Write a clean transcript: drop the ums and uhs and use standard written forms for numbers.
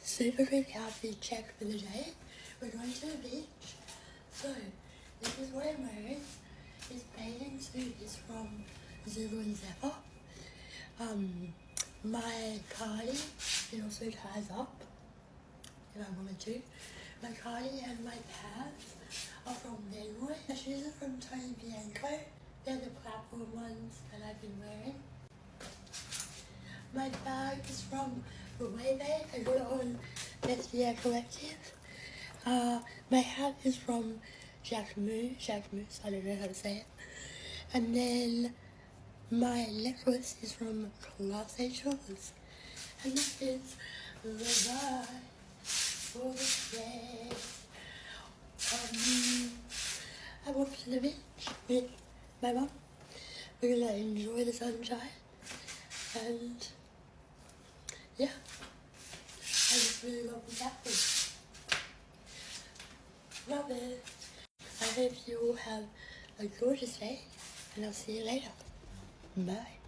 Super quick outfit check for the day. We're going to the beach. So, this is what I'm wearing. This bathing suit is from Zuru Zephyr. My cardi, it also ties up if I wanted to. My cardi and my pants are from Maywood. My shoes are from Bianco. They're the platform ones that I've been wearing. My bag is from Maywood. I got it on SBA Collective. My hat is from Jacquemus, I don't know how to say it. And then my necklace is from H.O.N.S. And this is the vibe for the day. I walked to the beach with my mum. We're gonna enjoy the sunshine. And yeah, I just really love the bathroom. Love it. I hope you all have a gorgeous day, and I'll see you later. Bye.